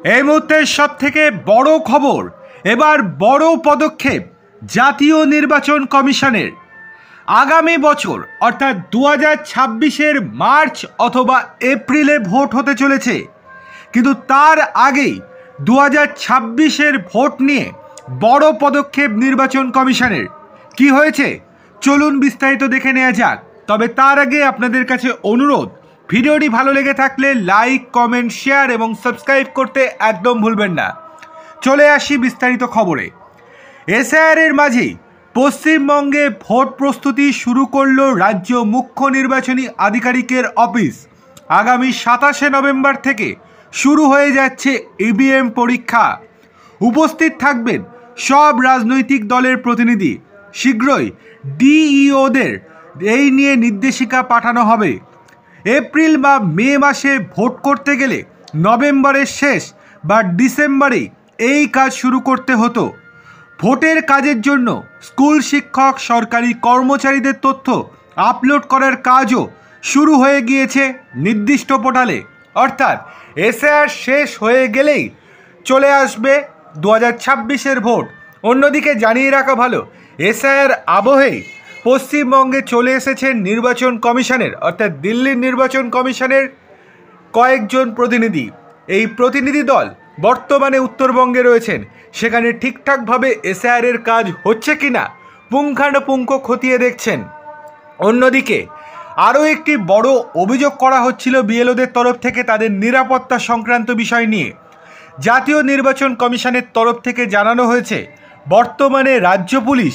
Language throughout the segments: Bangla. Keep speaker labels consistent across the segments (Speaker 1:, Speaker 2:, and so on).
Speaker 1: এই মুহূর্তের সবথেকে বড় খবর, এবার বড় পদক্ষেপ জাতীয় নির্বাচন কমিশনের। আগামী বছর অর্থাৎ 2026-এর মার্চ অথবা এপ্রিলে ভোট হতে চলেছে, কিন্তু তার আগেই 2026-এর ভোট নিয়ে বড় পদক্ষেপ নির্বাচন কমিশনের। কি হয়েছে চলুন বিস্তারিত দেখে নেওয়া যাক। তবে তার আগে আপনাদের কাছে অনুরোধ, ভিডিওটি ভালো লেগে থাকলে লাইক, কমেন্ট, শেয়ার এবং সাবস্ক্রাইব করতে একদম ভুলবেন না। চলে আসি বিস্তারিত খবরে। এসআইআর-এর মাঝেই পশ্চিমবঙ্গে ভোট প্রস্তুতি শুরু করল রাজ্য মুখ্য নির্বাচনী আধিকারিকের অফিস। আগামী 27শে নভেম্বর থেকে শুরু হয়ে যাচ্ছে ইভিএম পরীক্ষা। উপস্থিত থাকবেন সব রাজনৈতিক দলের প্রতিনিধি। শীঘ্রই ডিইওদের এই নিয়ে নির্দেশিকা পাঠানো হবে। এপ্রিল বা মে মাসে ভোট করতে গেলে নভেম্বরের শেষ বা ডিসেম্বরেই এই কাজ শুরু করতে হতো। ভোটের কাজের জন্য স্কুল শিক্ষক, সরকারি কর্মচারীদের তথ্য আপলোড করার কাজও শুরু হয়ে গিয়েছে নির্দিষ্ট পোর্টালে। অর্থাৎ এসআইআর শেষ হয়ে গেলেই চলে আসবে 2026-এর ভোট। অন্যদিকে জানিয়ে রাখা ভালো, এসআইআর আবহেই পশ্চিমবঙ্গে চলে এসেছে নির্বাচন কমিশনের অর্থাৎ দিল্লির নির্বাচন কমিশনের কয়েকজন প্রতিনিধি। এই প্রতিনিধি দল বর্তমানে উত্তরবঙ্গে রয়েছেন। সেখানে ঠিকঠাকভাবে এসআইআর-এর কাজ হচ্ছে কিনা পুঙ্খানুপুঙ্খ খতিয়ে দেখছেন। অন্যদিকে আরও একটি বড় অভিযোগ করা হচ্ছিল বিএলওদের তরফ থেকে তাদের নিরাপত্তা সংক্রান্ত বিষয় নিয়ে। জাতীয় নির্বাচন কমিশনের তরফ থেকে জানানো হয়েছে, বর্তমানে রাজ্য পুলিশ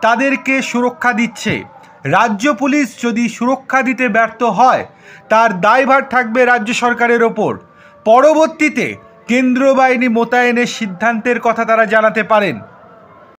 Speaker 1: তাদেরকে সুরক্ষা দিচ্ছে। রাজ্য পুলিশ যদি সুরক্ষা দিতে ব্যর্থ হয়, তার দায়ভার থাকবে রাজ্য সরকারের ওপর। পরবর্তীতে কেন্দ্রীয় বাহিনী মোতায়েনের সিদ্ধান্তের কথা তারা জানাতে পারেন।